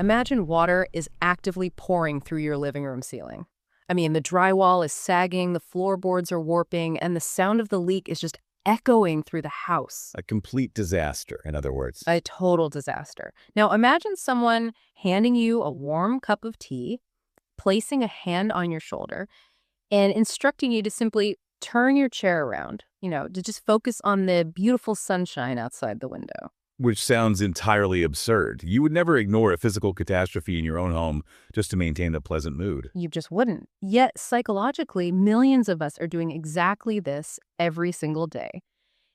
Imagine water is actively pouring through your living room ceiling. I mean, the drywall is sagging, the floorboards are warping, and the sound of the leak is just echoing through the house. A complete disaster, in other words. A total disaster. Now, imagine someone handing you a warm cup of tea, placing a hand on your shoulder, and instructing you to simply turn your chair around, to just focus on the beautiful sunshine outside the window. Which sounds entirely absurd. You would never ignore a physical catastrophe in your own home just to maintain a pleasant mood. You just wouldn't. Yet, psychologically, millions of us are doing exactly this every single day.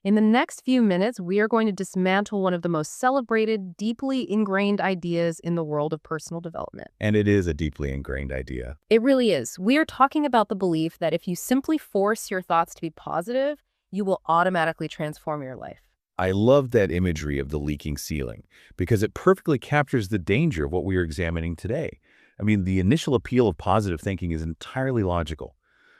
In the next few minutes, we are going to dismantle one of the most celebrated, deeply ingrained ideas in the world of personal development. And it is a deeply ingrained idea. It really is. We are talking about the belief that if you simply force your thoughts to be positive, you will automatically transform your life. I love that imagery of the leaking ceiling because it perfectly captures the danger of what we are examining today. I mean, the initial appeal of positive thinking is entirely logical.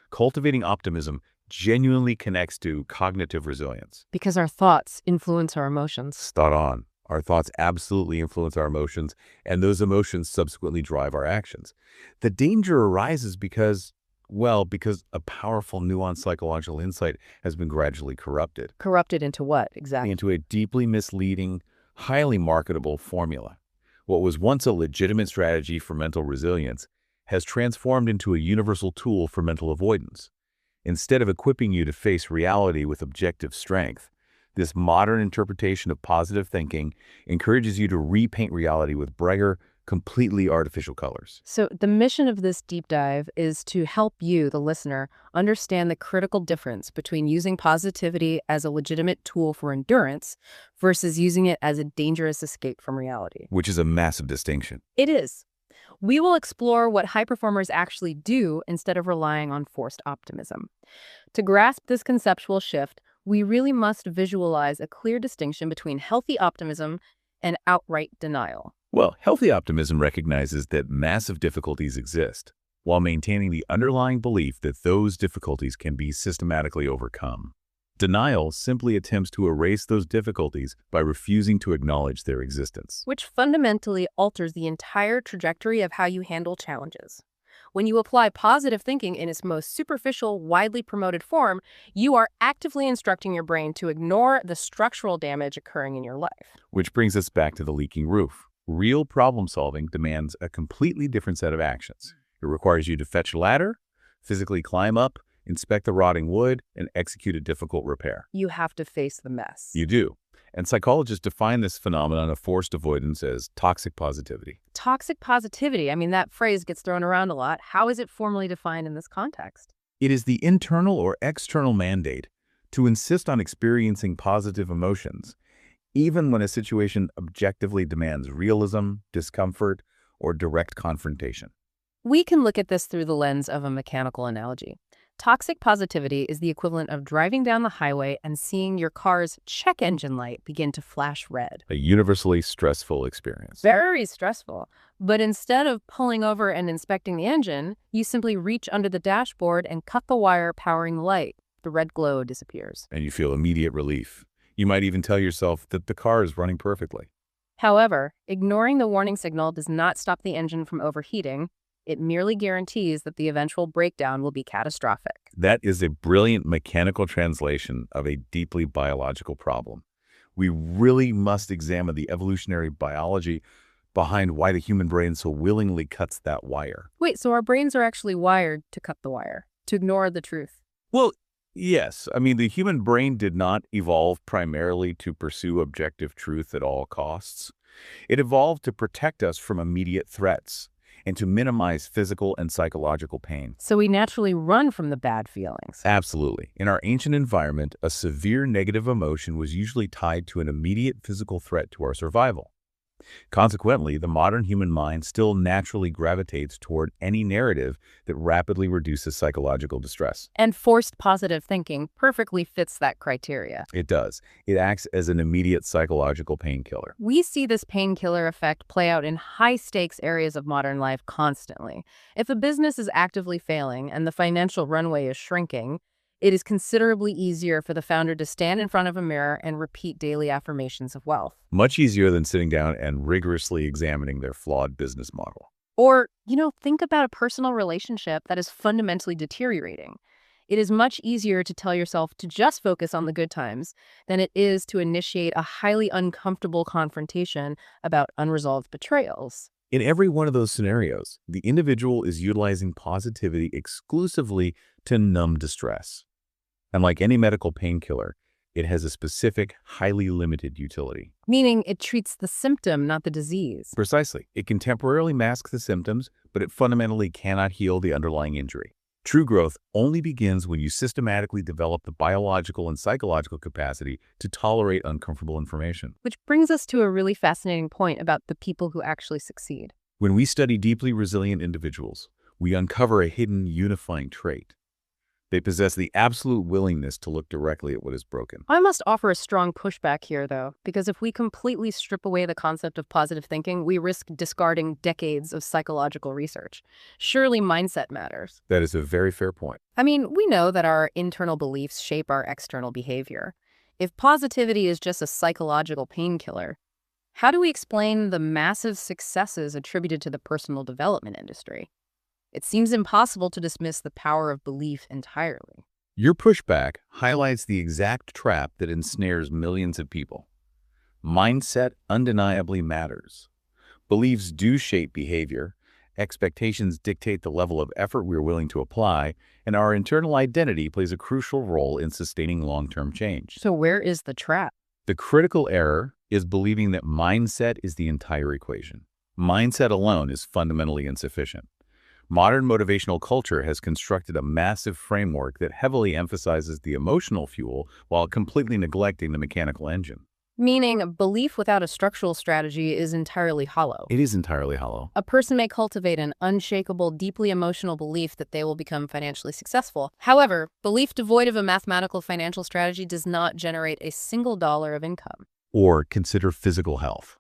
Cultivating optimism genuinely connects to cognitive resilience. Because our thoughts influence our emotions. Spot on. Our thoughts absolutely influence our emotions, and those emotions subsequently drive our actions. The danger arises because a powerful, nuanced psychological insight has been gradually corrupted. Corrupted into what, exactly? Into a deeply misleading, highly marketable formula. What was once a legitimate strategy for mental resilience has transformed into a universal tool for mental avoidance. Instead of equipping you to face reality with objective strength, this modern interpretation of positive thinking encourages you to repaint reality with brighter, completely artificial colors. So the mission of this deep dive is to help you, the listener, understand the critical difference between using positivity as a legitimate tool for endurance versus using it as a dangerous escape from reality. Which is a massive distinction. It is. We will explore what high performers actually do instead of relying on forced optimism. To grasp this conceptual shift, we really must visualize a clear distinction between healthy optimism and outright denial. Well, healthy optimism recognizes that massive difficulties exist, while maintaining the underlying belief that those difficulties can be systematically overcome. Denial simply attempts to erase those difficulties by refusing to acknowledge their existence. Which fundamentally alters the entire trajectory of how you handle challenges. When you apply positive thinking in its most superficial, widely promoted form, you are actively instructing your brain to ignore the structural damage occurring in your life. Which brings us back to the leaking roof. Real problem solving demands a completely different set of actions. It requires you to fetch a ladder, physically climb up, inspect the rotting wood, and execute a difficult repair. You have to face the mess. You do. And psychologists define this phenomenon of forced avoidance as toxic positivity. Toxic positivity, I mean, that phrase gets thrown around a lot. How is it formally defined in this context? It is the internal or external mandate to insist on experiencing positive emotions, even when a situation objectively demands realism, discomfort, or direct confrontation. We can look at this through the lens of a mechanical analogy. Toxic positivity is the equivalent of driving down the highway and seeing your car's check engine light begin to flash red. A universally stressful experience. Very stressful. But instead of pulling over and inspecting the engine, you simply reach under the dashboard and cut the wire powering the light. The red glow disappears. And you feel immediate relief. You might even tell yourself that the car is running perfectly. However, ignoring the warning signal does not stop the engine from overheating. It merely guarantees that the eventual breakdown will be catastrophic. That is a brilliant mechanical translation of a deeply biological problem. We really must examine the evolutionary biology behind why the human brain so willingly cuts that wire. Wait, so our brains are actually wired to cut the wire, to ignore the truth? Well, yes. I mean, the human brain did not evolve primarily to pursue objective truth at all costs. It evolved to protect us from immediate threats and to minimize physical and psychological pain. So we naturally run from the bad feelings. Absolutely. In our ancient environment, a severe negative emotion was usually tied to an immediate physical threat to our survival. Consequently, the modern human mind still naturally gravitates toward any narrative that rapidly reduces psychological distress. And forced positive thinking perfectly fits that criteria. It does. It acts as an immediate psychological painkiller. We see this painkiller effect play out in high-stakes areas of modern life constantly. If a business is actively failing and the financial runway is shrinking, It is considerably easier for the founder to stand in front of a mirror and repeat daily affirmations of wealth. Much easier than sitting down and rigorously examining their flawed business model. Or, think about a personal relationship that is fundamentally deteriorating. It is much easier to tell yourself to just focus on the good times than it is to initiate a highly uncomfortable confrontation about unresolved betrayals. In every one of those scenarios, the individual is utilizing positivity exclusively to numb distress. And like any medical painkiller, it has a specific, highly limited utility. Meaning it treats the symptom, not the disease. Precisely. It can temporarily mask the symptoms, but it fundamentally cannot heal the underlying injury. True growth only begins when you systematically develop the biological and psychological capacity to tolerate uncomfortable information. Which brings us to a really fascinating point about the people who actually succeed. When we study deeply resilient individuals, we uncover a hidden unifying trait. They possess the absolute willingness to look directly at what is broken. I must offer a strong pushback here, though, because if we completely strip away the concept of positive thinking, we risk discarding decades of psychological research. Surely mindset matters. That is a very fair point. I mean, we know that our internal beliefs shape our external behavior. If positivity is just a psychological painkiller, how do we explain the massive successes attributed to the personal development industry? It seems impossible to dismiss the power of belief entirely. Your pushback highlights the exact trap that ensnares millions of people. Mindset undeniably matters. Beliefs do shape behavior. Expectations dictate the level of effort we're willing to apply, and our internal identity plays a crucial role in sustaining long-term change. So where is the trap? The critical error is believing that mindset is the entire equation. Mindset alone is fundamentally insufficient. Modern motivational culture has constructed a massive framework that heavily emphasizes the emotional fuel while completely neglecting the mechanical engine. Meaning, belief without a structural strategy is entirely hollow. It is entirely hollow. A person may cultivate an unshakable, deeply emotional belief that they will become financially successful. However, belief devoid of a mathematical financial strategy does not generate a single dollar of income. Or consider physical health.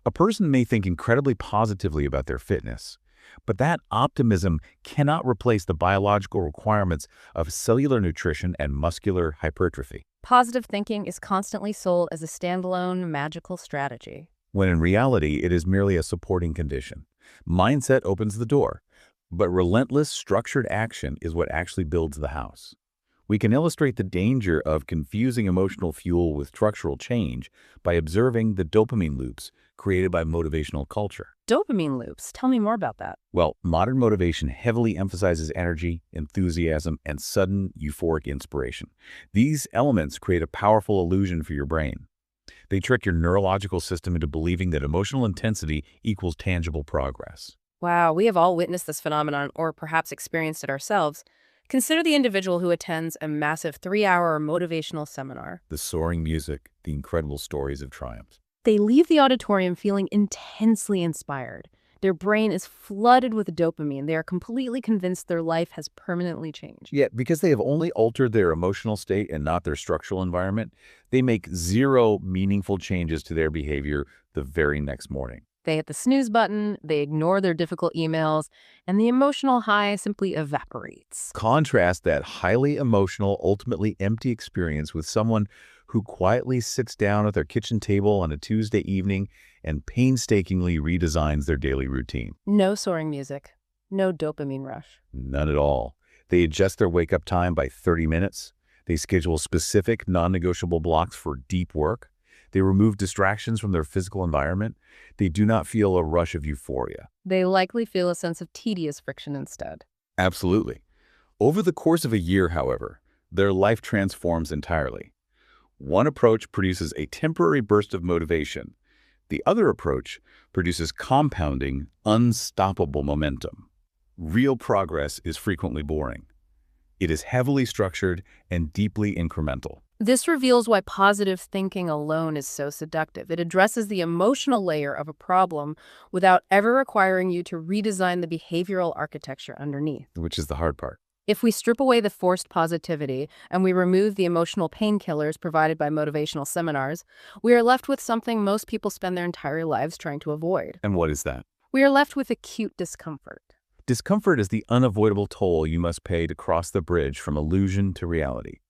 A person may think incredibly positively about their fitness, but that optimism cannot replace the biological requirements of cellular nutrition and muscular hypertrophy. Positive thinking is constantly sold as a standalone, magical strategy, when in reality it is merely a supporting condition. Mindset opens the door, but relentless, structured action is what actually builds the house. We can illustrate the danger of confusing emotional fuel with structural change by observing the dopamine loops created by motivational culture. Dopamine loops. Tell me more about that. Well, modern motivation heavily emphasizes energy, enthusiasm, and sudden euphoric inspiration. These elements create a powerful illusion for your brain. They trick your neurological system into believing that emotional intensity equals tangible progress. Wow, we have all witnessed this phenomenon or perhaps experienced it ourselves. Consider the individual who attends a massive 3-hour motivational seminar. The soaring music, the incredible stories of triumph. They leave the auditorium feeling intensely inspired. Their brain is flooded with dopamine. They are completely convinced their life has permanently changed. Yet, because they have only altered their emotional state and not their structural environment, they make zero meaningful changes to their behavior the very next morning. They hit the snooze button, they ignore their difficult emails, and the emotional high simply evaporates. Contrast that highly emotional, ultimately empty experience with someone who quietly sits down at their kitchen table on a Tuesday evening and painstakingly redesigns their daily routine. No soaring music, no dopamine rush. None at all. They adjust their wake-up time by 30 minutes. They schedule specific, non-negotiable blocks for deep work. They remove distractions from their physical environment. They do not feel a rush of euphoria. They likely feel a sense of tedious friction instead. Absolutely. Over the course of a year, however, their life transforms entirely. One approach produces a temporary burst of motivation. The other approach produces compounding, unstoppable momentum. Real progress is frequently boring. It is heavily structured and deeply incremental. This reveals why positive thinking alone is so seductive. It addresses the emotional layer of a problem without ever requiring you to redesign the behavioral architecture underneath. Which is the hard part. If we strip away the forced positivity and we remove the emotional painkillers provided by motivational seminars, we are left with something most people spend their entire lives trying to avoid. And what is that? We are left with acute discomfort. Discomfort is the unavoidable toll you must pay to cross the bridge from illusion to reality.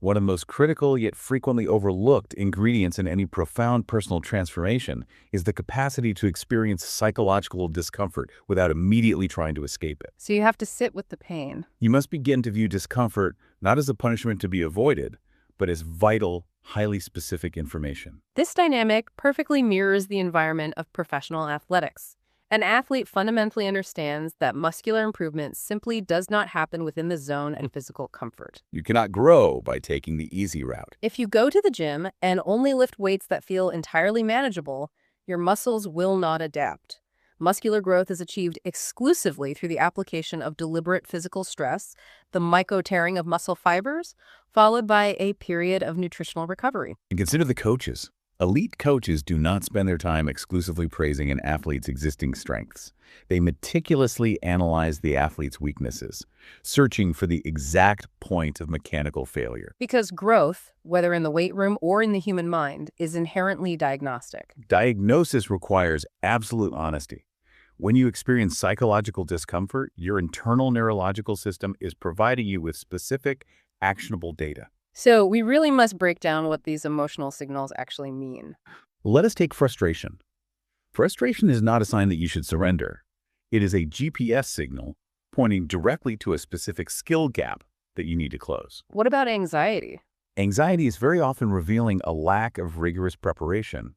One of the most critical yet frequently overlooked ingredients in any profound personal transformation is the capacity to experience psychological discomfort without immediately trying to escape it. So you have to sit with the pain. You must begin to view discomfort not as a punishment to be avoided, but as vital, highly specific information. This dynamic perfectly mirrors the environment of professional athletics. An athlete fundamentally understands that muscular improvement simply does not happen within the zone and physical comfort. You cannot grow by taking the easy route. If you go to the gym and only lift weights that feel entirely manageable, your muscles will not adapt. Muscular growth is achieved exclusively through the application of deliberate physical stress, the myco-tearing of muscle fibers, followed by a period of nutritional recovery. And consider the coaches. Elite coaches do not spend their time exclusively praising an athlete's existing strengths. They meticulously analyze the athlete's weaknesses, searching for the exact point of mechanical failure. Because growth, whether in the weight room or in the human mind, is inherently diagnostic. Diagnosis requires absolute honesty. When you experience psychological discomfort, your internal neurological system is providing you with specific, actionable data. So we really must break down what these emotional signals actually mean. Let us take frustration. Frustration is not a sign that you should surrender. It is a GPS signal pointing directly to a specific skill gap that you need to close. What about anxiety? Anxiety is very often revealing a lack of rigorous preparation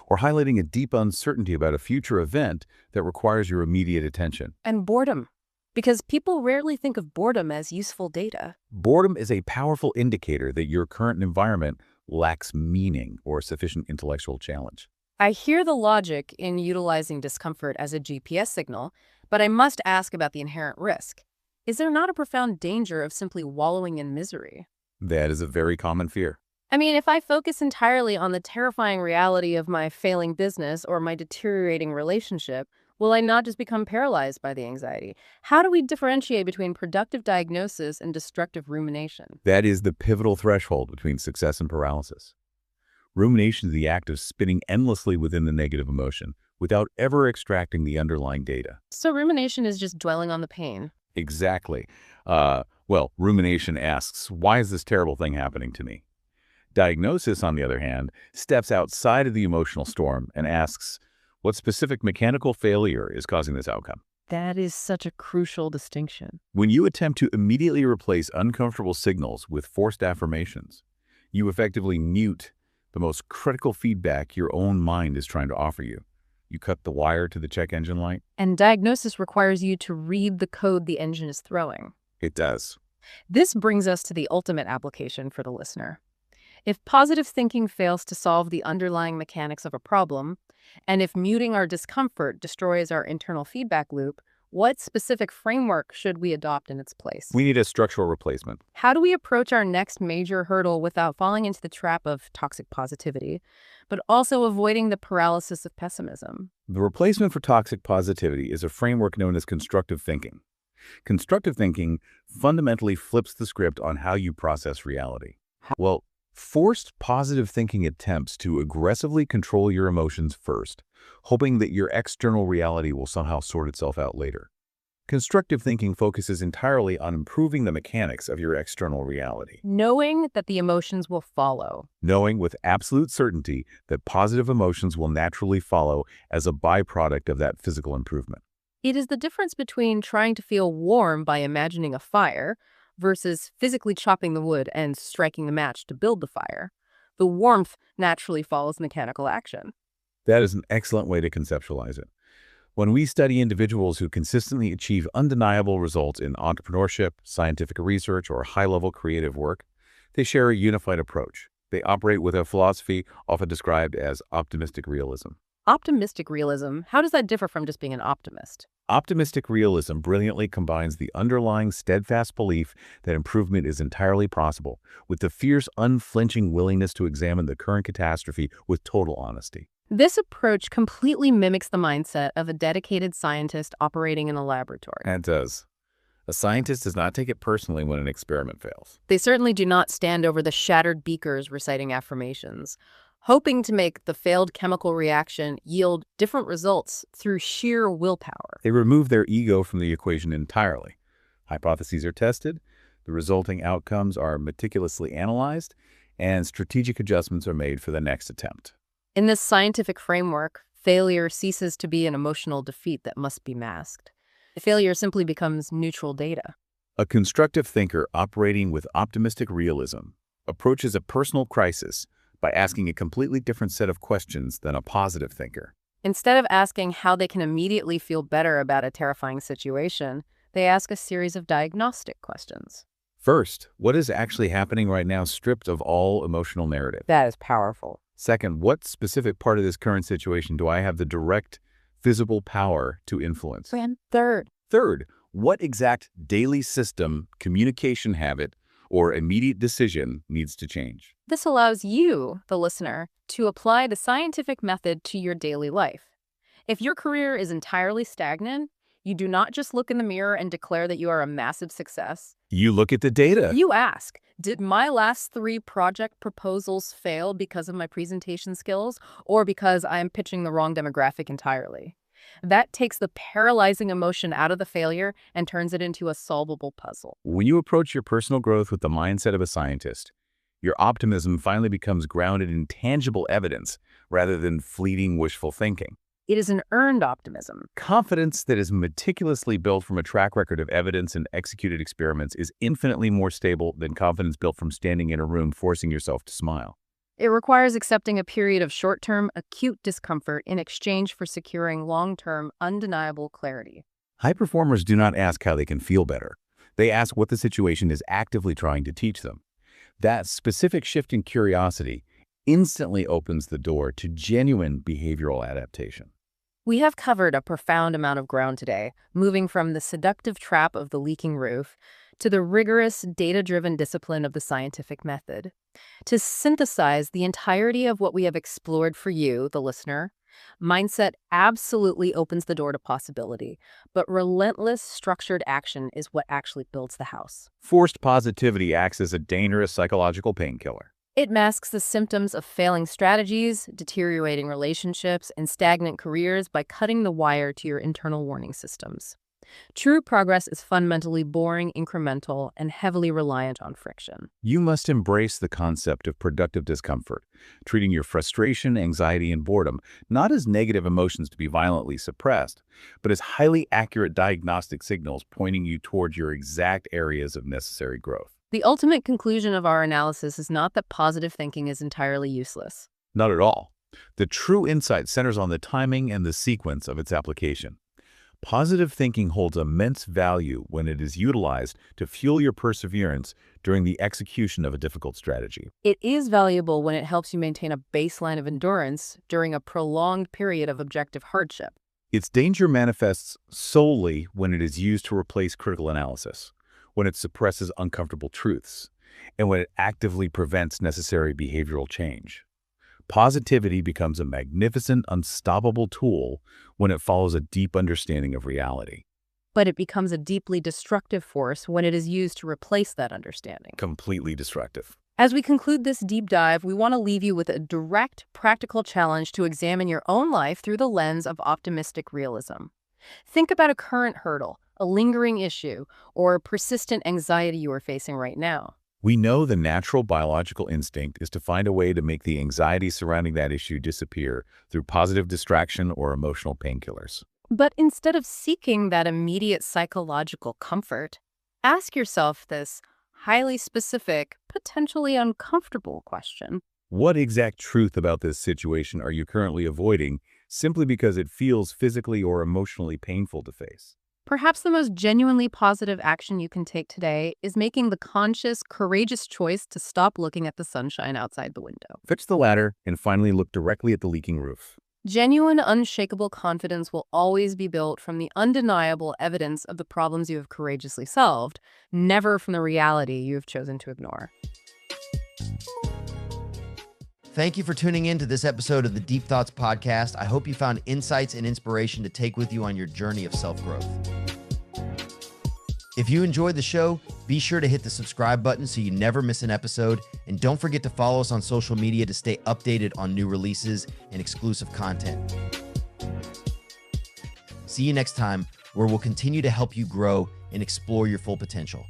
or highlighting a deep uncertainty about a future event that requires your immediate attention. And boredom. Because people rarely think of boredom as useful data. Boredom is a powerful indicator that your current environment lacks meaning or sufficient intellectual challenge. I hear the logic in utilizing discomfort as a GPS signal, but I must ask about the inherent risk. Is there not a profound danger of simply wallowing in misery? That is a very common fear. I mean, if I focus entirely on the terrifying reality of my failing business or my deteriorating relationship, will I not just become paralyzed by the anxiety? How do we differentiate between productive diagnosis and destructive rumination? That is the pivotal threshold between success and paralysis. Rumination is the act of spinning endlessly within the negative emotion without ever extracting the underlying data. So rumination is just dwelling on the pain. Exactly. Rumination asks, why is this terrible thing happening to me? Diagnosis, on the other hand, steps outside of the emotional storm and asks, what specific mechanical failure is causing this outcome? That is such a crucial distinction. When you attempt to immediately replace uncomfortable signals with forced affirmations, you effectively mute the most critical feedback your own mind is trying to offer you. You cut the wire to the check engine light. And diagnosis requires you to read the code the engine is throwing. It does. This brings us to the ultimate application for the listener. If positive thinking fails to solve the underlying mechanics of a problem, and if muting our discomfort destroys our internal feedback loop, what specific framework should we adopt in its place? We need a structural replacement. How do we approach our next major hurdle without falling into the trap of toxic positivity, but also avoiding the paralysis of pessimism? The replacement for toxic positivity is a framework known as constructive thinking. Constructive thinking fundamentally flips the script on how you process reality. Forced positive thinking attempts to aggressively control your emotions first, hoping that your external reality will somehow sort itself out later. Constructive thinking focuses entirely on improving the mechanics of your external reality. Knowing that the emotions will follow. Knowing with absolute certainty that positive emotions will naturally follow as a byproduct of that physical improvement. It is the difference between trying to feel warm by imagining a fire versus physically chopping the wood and striking the match to build the fire. The warmth naturally follows mechanical action. That is an excellent way to conceptualize it. When we study individuals who consistently achieve undeniable results in entrepreneurship, scientific research, or high-level creative work, they share a unified approach. They operate with a philosophy often described as optimistic realism. Optimistic realism, how does that differ from just being an optimist? Optimistic realism brilliantly combines the underlying steadfast belief that improvement is entirely possible with the fierce, unflinching willingness to examine the current catastrophe with total honesty. This approach completely mimics the mindset of a dedicated scientist operating in a laboratory. And it does. A scientist does not take it personally when an experiment fails. They certainly do not stand over the shattered beakers reciting affirmations. hoping to make the failed chemical reaction yield different results through sheer willpower. They remove their ego from the equation entirely. Hypotheses are tested, the resulting outcomes are meticulously analyzed, and strategic adjustments are made for the next attempt. In this scientific framework, failure ceases to be an emotional defeat that must be masked. Failure simply becomes neutral data. A constructive thinker operating with optimistic realism approaches a personal crisis by asking a completely different set of questions than a positive thinker. Instead of asking how they can immediately feel better about a terrifying situation, they ask a series of diagnostic questions. First, what is actually happening right now stripped of all emotional narrative? That is powerful. Second, what specific part of this current situation do I have the direct, visible power to influence? And third, what exact daily system, communication habit, or immediate decision needs to change? this allows you, the listener, to apply the scientific method to your daily life. If your career is entirely stagnant, you do not just look in the mirror and declare that you are a massive success. You look at the data. You ask, did my last 3 project proposals fail because of my presentation skills or because I am pitching the wrong demographic entirely? That takes the paralyzing emotion out of the failure and turns it into a solvable puzzle. When you approach your personal growth with the mindset of a scientist, your optimism finally becomes grounded in tangible evidence rather than fleeting wishful thinking. It is an earned optimism. Confidence that is meticulously built from a track record of evidence and executed experiments is infinitely more stable than confidence built from standing in a room forcing yourself to smile. It requires accepting a period of short-term, acute discomfort in exchange for securing long-term, undeniable clarity. High performers do not ask how they can feel better. They ask what the situation is actively trying to teach them. That specific shift in curiosity instantly opens the door to genuine behavioral adaptation. We have covered a profound amount of ground today, moving from the seductive trap of the leaking roof to the rigorous, data-driven discipline of the scientific method. To synthesize the entirety of what we have explored for you, the listener, mindset absolutely opens the door to possibility, but relentless, structured action is what actually builds the house. Forced positivity acts as a dangerous psychological painkiller. It masks the symptoms of failing strategies, deteriorating relationships, and stagnant careers by cutting the wire to your internal warning systems. True progress is fundamentally boring, incremental, and heavily reliant on friction. You must embrace the concept of productive discomfort, treating your frustration, anxiety, and boredom not as negative emotions to be violently suppressed, but as highly accurate diagnostic signals pointing you toward your exact areas of necessary growth. The ultimate conclusion of our analysis is not that positive thinking is entirely useless. Not at all. The true insight centers on the timing and the sequence of its application. Positive thinking holds immense value when it is utilized to fuel your perseverance during the execution of a difficult strategy. It is valuable when it helps you maintain a baseline of endurance during a prolonged period of objective hardship. Its danger manifests solely when it is used to replace critical analysis, when it suppresses uncomfortable truths, and when it actively prevents necessary behavioral change. Positivity becomes a magnificent, unstoppable tool when it follows a deep understanding of reality. But it becomes a deeply destructive force when it is used to replace that understanding. Completely destructive. As we conclude this deep dive, we want to leave you with a direct, practical challenge to examine your own life through the lens of optimistic realism. Think about a current hurdle, a lingering issue, or persistent anxiety you are facing right now. We know the natural biological instinct is to find a way to make the anxiety surrounding that issue disappear through positive distraction or emotional painkillers. But instead of seeking that immediate psychological comfort, ask yourself this highly specific, potentially uncomfortable question. What exact truth about this situation are you currently avoiding simply because it feels physically or emotionally painful to face? Perhaps the most genuinely positive action you can take today is making the conscious, courageous choice to stop looking at the sunshine outside the window. Fetch the ladder and finally look directly at the leaking roof. Genuine, unshakable confidence will always be built from the undeniable evidence of the problems you have courageously solved, never from the reality you have chosen to ignore. Thank you for tuning in to this episode of the Deep Thoughts Podcast. I hope you found insights and inspiration to take with you on your journey of self-growth. If you enjoyed the show, be sure to hit the subscribe button so you never miss an episode. And don't forget to follow us on social media to stay updated on new releases and exclusive content. See you next time, where we'll continue to help you grow and explore your full potential.